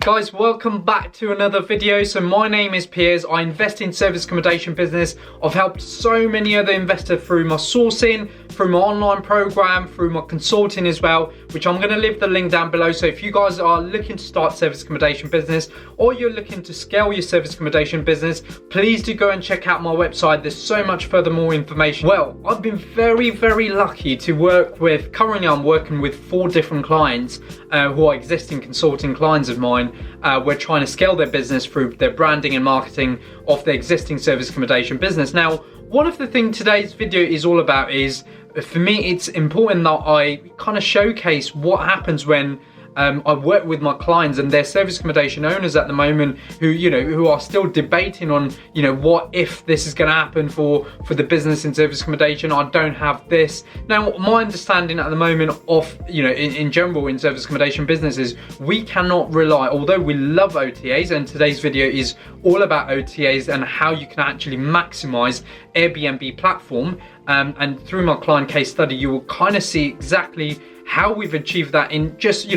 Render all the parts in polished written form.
Guys, welcome back to another video. So my name is Piers. I invest in service accommodation business. I've helped so many other investors through my sourcing, through my online program, through my consulting as well, which I'm going to leave the link down below. So if you guys are looking to start service accommodation business or you're looking to scale your service accommodation business, please do go and check out my website. There's so much further more information. Well, I've been very lucky to work with, currently I'm working with 4 different clients who are existing consulting clients of mine. We're trying to scale their business through their branding and marketing of their existing service accommodation business. Now, one of the things today's video is all about is, for me, it's important that I kind of showcase what happens when I work with my clients and their service accommodation owners at the moment who are still debating on, what if this is going to happen for the business in service accommodation. I don't have this. Now, my understanding at the moment of, in general in service accommodation businesses, we cannot rely, although we love OTAs, and today's video is all about OTAs and how you can actually maximize Airbnb platform. And through my client case study, you will kind of see exactly how we've achieved that in just,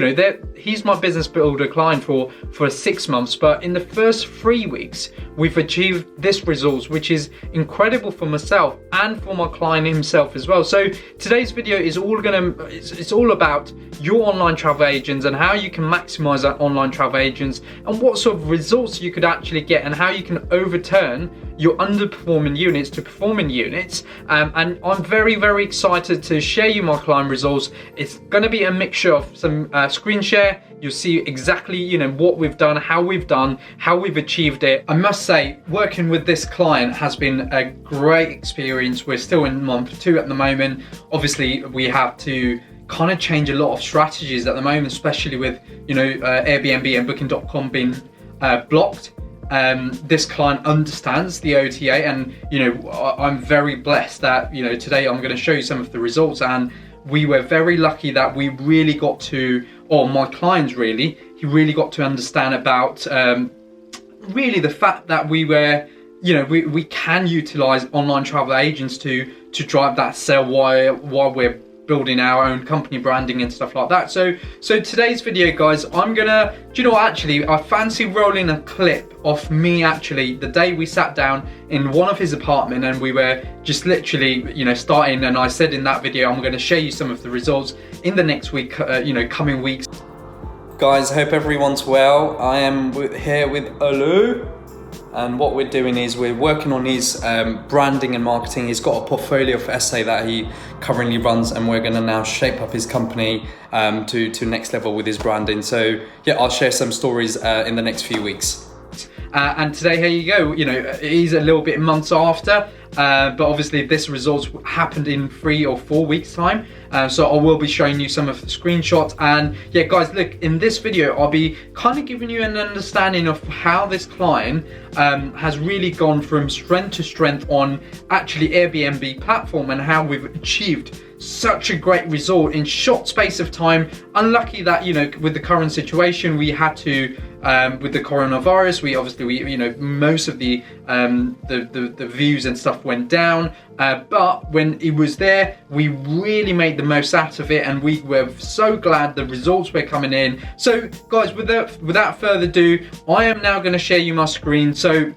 he's my business builder client for 6 months, but in the first 3 weeks, we've achieved this results, which is incredible for myself and for my client himself as well. So today's video is it's all about your online travel agents and how you can maximize that online travel agents and what sort of results you could actually get and how you can overturn your underperforming units to performing units. And I'm very excited to share you my client results. It's going to be a mixture of some screen share. You'll see exactly what we've done, how we've achieved it. I must say, working with this client has been a great experience. We're still in month 2 at the moment. Obviously, we have to kind of change a lot of strategies at the moment, especially with Airbnb and Booking.com being blocked. This client understands the OTA, and I'm very blessed that today I'm going to show you some of the results. And we were very lucky that we really got to, or my clients he really got to understand about really the fact that we were, we can utilize online travel agents to drive that sale while we're building our own company branding and stuff like that. So today's video, guys, I'm gonna, actually, I fancy rolling a clip of me actually the day we sat down in one of his apartment and we were just literally, starting, and I said in that video, I'm gonna show you some of the results in the next week, coming weeks. Guys, hope everyone's well. I am here with Olu. And what we're doing is we're working on his branding and marketing. He's got a portfolio of essay that he currently runs, and we're going to now shape up his company to next level with his branding. So yeah, I'll share some stories in the next few weeks. And today, here you go. It is a little bit months after, but obviously this results happened in 3 or 4 weeks time. So I will be showing you some of the screenshots. And yeah, guys, look, in this video, I'll be kind of giving you an understanding of how this client has really gone from strength to strength on actually Airbnb platform and how we've achieved such a great result in short space of time. Unlucky that with the current situation we had to with the coronavirus, we most of the views and stuff went down, but when it was there, we really made the most out of it, and we were so glad the results were coming in. So guys, without further ado, I am now going to share you my screen. So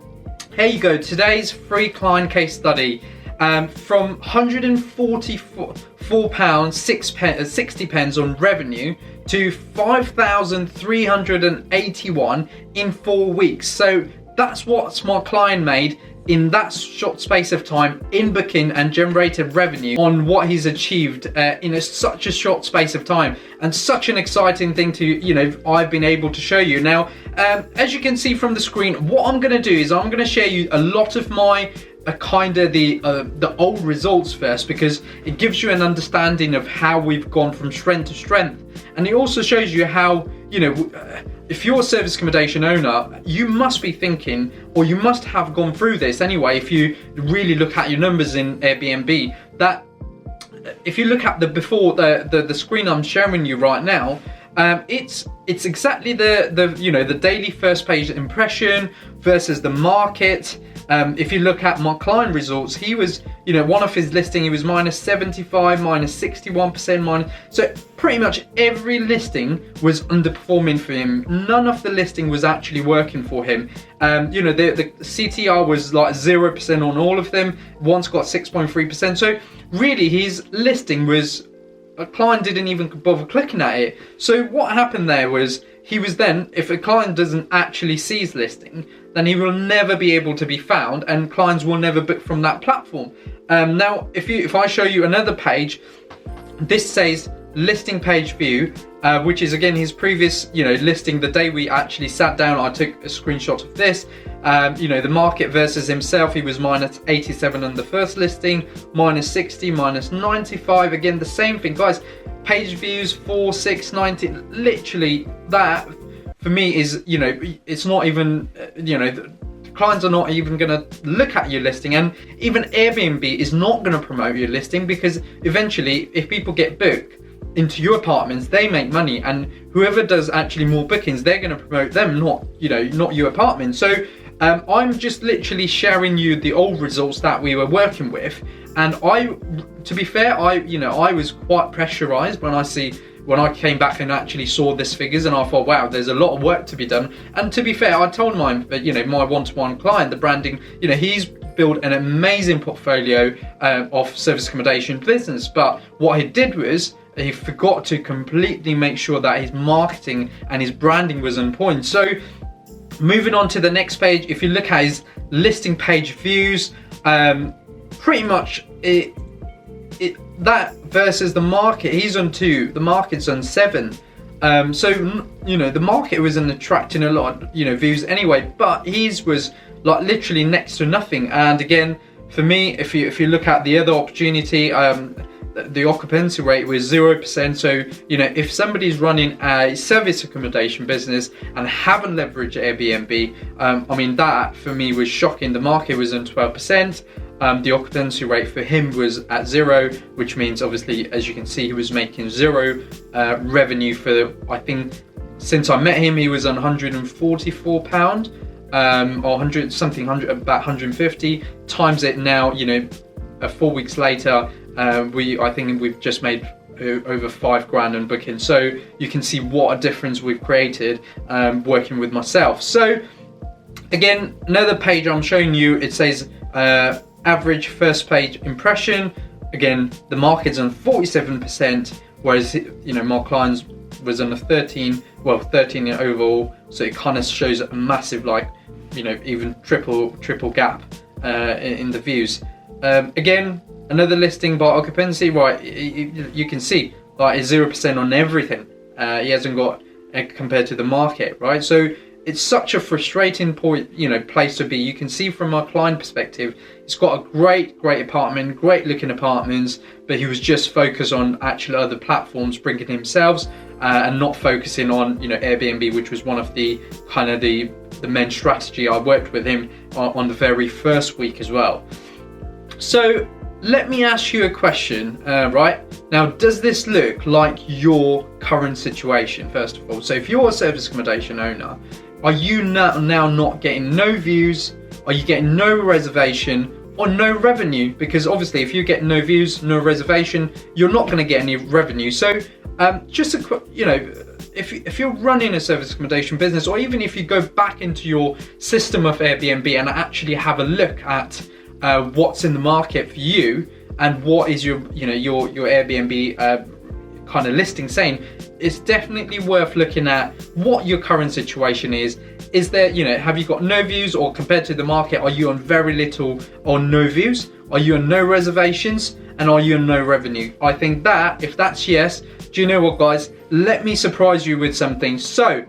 here you go, today's free client case study. From £144 60 pence on revenue to 5,381 in 4 weeks. So that's what my client made in that short space of time in Booking, and generated revenue on what he's achieved in such a short space of time, and such an exciting thing to I've been able to show you. Now, as you can see from the screen, what I'm going to do is I'm going to share you a lot of my the old results first, because it gives you an understanding of how we've gone from strength to strength, and it also shows you how if you're a service accommodation owner, you must be thinking, or you must have gone through this anyway, if you really look at your numbers in Airbnb, that if you look at the screen I'm showing you right now, It's exactly the daily first page impression versus the market. If you look at my client results, he was, one of his listing, he was minus 75, minus 61%, minus. So pretty much every listing was underperforming for him. None of the listing was actually working for him. The CTR was like 0% on all of them. One's got 6.3%. So really his listing was, a client didn't even bother clicking at it. So what happened there was, he was then, if a client doesn't actually see his listing, then he will never be able to be found, and clients will never book from that platform. Now, if I show you another page, this says listing page view, which is again his previous, listing. The day we actually sat down, I took a screenshot of this. The market versus himself, he was minus 87 on the first listing, minus 60, minus 95. Again, the same thing, guys. Page views 4, 6, 90. Literally, that for me is, it's not even, clients are not even going to look at your listing, and even Airbnb is not going to promote your listing, because eventually, if people get booked into your apartments, they make money, and whoever does actually more bookings, they're going to promote them, not your apartment. So I'm just literally sharing you the old results that we were working with, and to be fair, I was quite pressurized when I came back and actually saw this figures, and I thought, wow, there's a lot of work to be done. And to be fair, I told my one-to-one client, the branding, he's built an amazing portfolio of service accommodation business, but what he did was, he forgot to completely make sure that his marketing and his branding was on point. So moving on to the next page, if you look at his listing page views, pretty much that versus the market, he's on 2, the market's on 7. So the market wasn't attracting a lot of views anyway, but his was like literally next to nothing. And again, for me, if you look at the other opportunity, the occupancy rate was 0%. So if somebody's running a service accommodation business and haven't leveraged Airbnb, that for me was shocking. The market was on 12%. The occupancy rate for him was at 0, which means obviously, as you can see, he was making 0 revenue for, I think, since I met him, he was on £144 or 100, about 150 times it now. 4 weeks later, I think we've just made over £5,000 on booking. So you can see what a difference we've created working with myself. So again, another page I'm showing you, it says average first page impression. Again, the market's on 47%, whereas my clients was on a 13 overall. So it kind of shows a massive, even triple gap in the views. Again, another listing by occupancy, right? You can see it's 0% on everything. He hasn't got compared to the market, right? So it's such a frustrating point, place to be. You can see from my client perspective, he's got a great apartment, great looking apartments, but he was just focused on actual other platforms bringing himself, and not focusing on Airbnb, which was one of the kind of the main strategy. I worked with him on the very first week as well. So let me ask you a question, right? Now, does this look like your current situation, first of all? So if you're a service accommodation owner, are you now not getting no views? Are you getting no reservation or no revenue? Because obviously if you get no views, no reservation, you're not going to get any revenue. So just a quick, if you're running a service accommodation business, or even if you go back into your system of Airbnb and actually have a look at what's in the market for you, and what is your Airbnb kind of listing saying, it's definitely worth looking at what your current situation is. Is there, have you got no views, or compared to the market, are you on very little or no views? Are you on no reservations? And are you on no revenue? I think that, if that's yes, do you know what, guys? Let me surprise you with something. So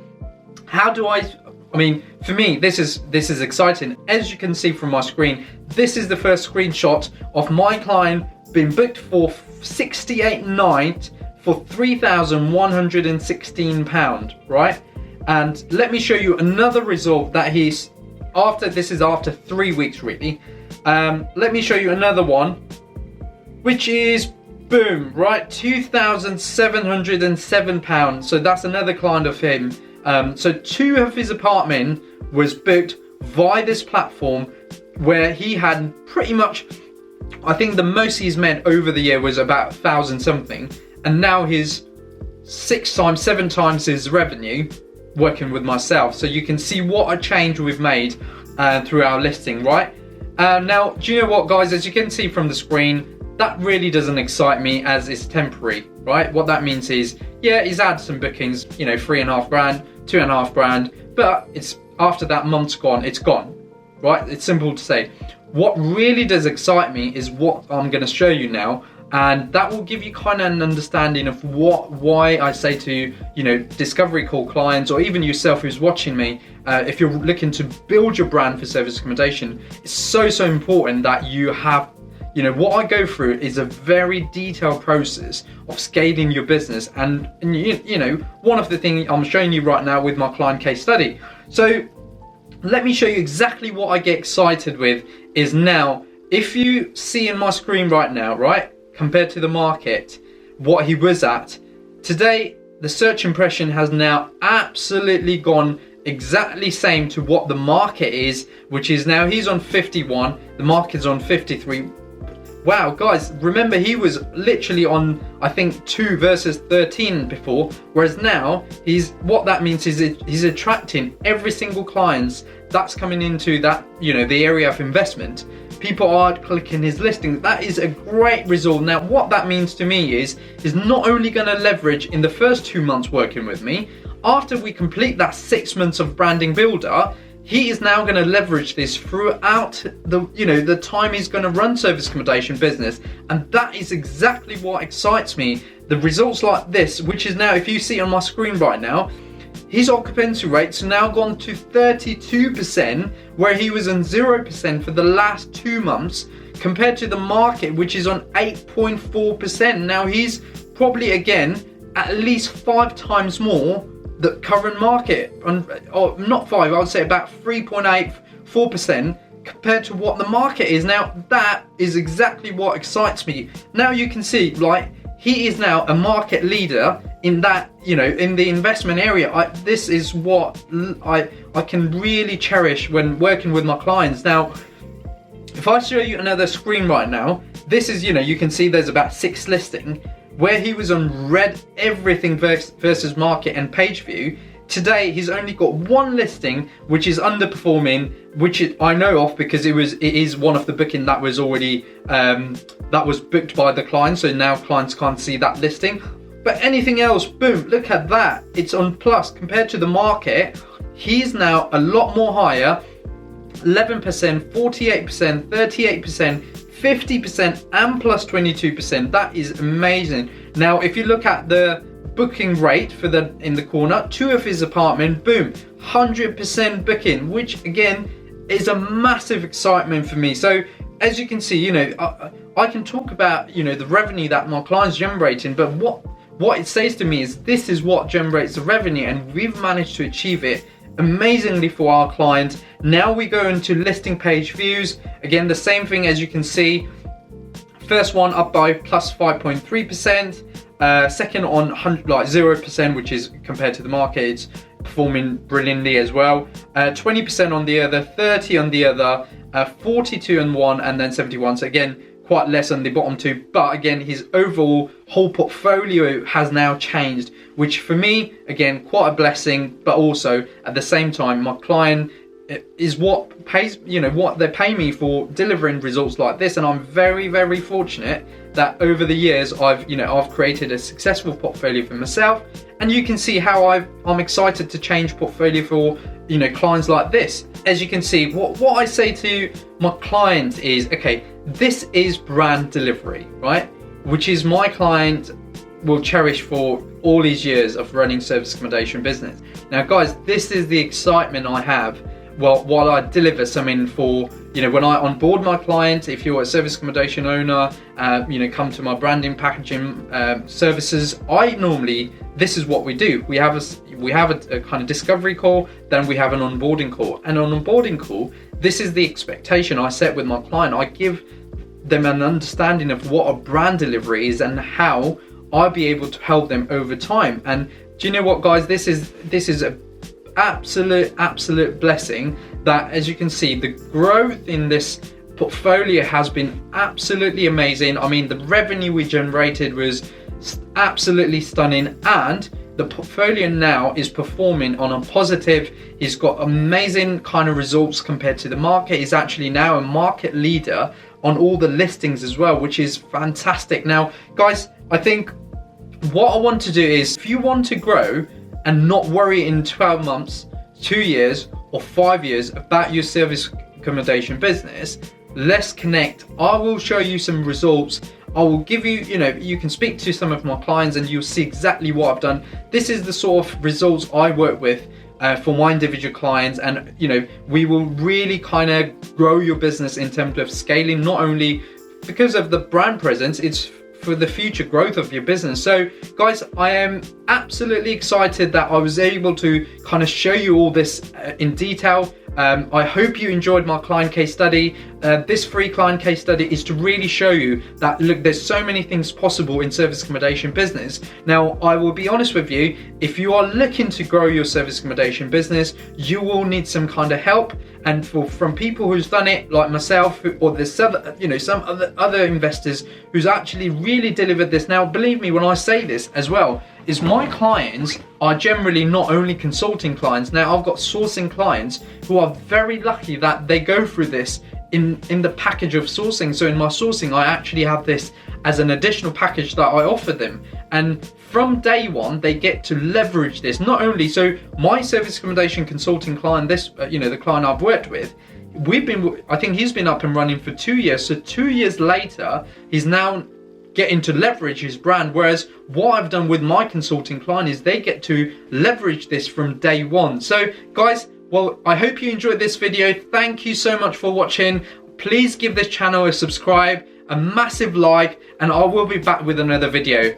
how do for me, this is exciting. As you can see from my screen, this is the first screenshot of my client being booked for 68 nights for £3,116, right? And let me show you another result that he's this is after 3 weeks really. Let me show you another one, which is boom, right, £2,707. So that's another client of him. So 2 of his apartment was booked via this platform, where he had pretty much, I think the most he's made over the year was about 1,000 something, and now he's 7 times his revenue working with myself. So you can see what a change we've made through our listing, right? Now, do you know what, guys? As you can see from the screen, that really doesn't excite me, as it's temporary, right? What that means is, yeah, he's had some bookings, you know, 3.5 grand, 2.5 grand, but it's after that month's gone, it's gone, right? It's simple to say. What really does excite me is what I'm going to show you now, and that will give you kind of an understanding of why I say to, you know, discovery call clients, or even yourself who's watching me, if you're looking to build your brand for service accommodation, it's so important that you have, you know, what I go through is a very detailed process of scaling your business, and you know, one of the things I'm showing you right now with my client case study. So let me show you exactly what I get excited with. Is now, if you see in my screen right now, right, compared to the market, what he was at today, the search impression has now absolutely gone exactly same to what the market is, which is now he's on 51, the market's on 53. Wow, guys, remember he was literally on, I think, 2 versus 13 before, whereas now what that means is he's attracting every single client that's coming into that, you know, the area of investment. People are clicking his listing. That is a great result. Now, what that means to me is not only going to leverage in the first 2 months working with me, after we complete that 6 months of branding builder, he is now going to leverage this throughout the, you know, the time he's going to run service accommodation business. And that is exactly what excites me. The results like this, which is now, if you see on my screen right now, his occupancy rate's now gone to 32%, where he was on 0% for the last 2 months, compared to the market, which is on 8.4%. Now he's probably, again, at least 5 times more the current market, or not 5, I would say about 3.84% compared to what the market is. Now that is exactly what excites me. Now you can see, like, he is now a market leader in that, you know, in the investment area. This is what I can really cherish when working with my clients. Now, if I show you another screen right now, this is, you know, you can see there's about 6 listing, where he was on red everything versus market and page view. Today he's only got 1 listing which is underperforming, which I know of because it is one of the booking that was already that was booked by the client, so now clients can't see that listing. But anything else, boom, look at that, it's on plus compared to the market. He's now a lot more higher, 11%, 48%, 38%, 50% and plus 22%. That is amazing. Now, if you look at the booking rate for the in the corner, 2 of his apartment, boom, 100% booking, which again is a massive excitement for me. So as you can see, you know, I can talk about, you know, the revenue that my clients generating, but what it says to me is this is what generates the revenue, and we've managed to achieve it amazingly for our clients. Now we go into listing page views. Again, the same thing, as you can see. First one up by plus 5.3%. Second on 0%, which is compared to the market, it's performing brilliantly as well. 20% on the other, 30 on the other, 42 on one, and then 71. So again, quite less on the bottom 2, but again, his overall whole portfolio has now changed, which for me, again, quite a blessing, but also at the same time, my client is what pays, you know, what they pay me for delivering results like this. And I'm very, very fortunate that over the years I've created a successful portfolio for myself, and you can see how I'm excited to change portfolio for, you know, clients like this. As you can see, what I say to my client is, okay, this is brand delivery, right? Which is my client will cherish for all these years of running service accommodation business. Now guys, this is the excitement I have while I deliver something for, you know, when I onboard my client. If you're a service accommodation owner, you know, come to my branding packaging services, this is what we do. We have a kind of discovery call, then we have an onboarding call. And on onboarding call, this is the expectation I set with my client. I give them an understanding of what a brand delivery is and how I'll be able to help them over time. And do you know what, guys, this is a absolute blessing that, as you can see, the growth in this portfolio has been absolutely amazing. I mean, the revenue we generated was absolutely stunning, and the portfolio now is performing on a positive. He's got amazing kind of results compared to the market. He's actually now a market leader on all the listings as well, which is fantastic. Now, guys, I think what I want to do is, if you want to grow and not worry in 12 months, 2 years, or 5 years about your service accommodation business, let's connect. I will show you some results. I will give you, you can speak to some of my clients and you'll see exactly what I've done. This is the sort of results I work with for my individual clients, and we will really kind of grow your business in terms of scaling, not only because of the brand presence, it's for the future growth of your business. So guys, I am absolutely excited that I was able to kind of show you all this in detail. I hope you enjoyed my client case study. This free client case study is to really show you that, look, there's so many things possible in service accommodation business. Now, I will be honest with you, if you are looking to grow your service accommodation business, you will need some kind of help. And from people who's done it, like myself, or there's some other investors who's actually really delivered this. Now, believe me when I say this as well, is my clients are generally not only consulting clients. Now, I've got sourcing clients who are very lucky that they go through this in the package of sourcing. So in my sourcing, I actually have this as an additional package that I offer them. And from day one, they get to leverage this. Not only, so my service accommodation consulting client, the client I've worked with, I think he's been up and running for 2 years. So 2 years later, he's now getting to leverage his brand. Whereas what I've done with my consulting client is they get to leverage this from day one. So guys, well, I hope you enjoyed this video. Thank you so much for watching. Please give this channel a subscribe, a massive like, and I will be back with another video.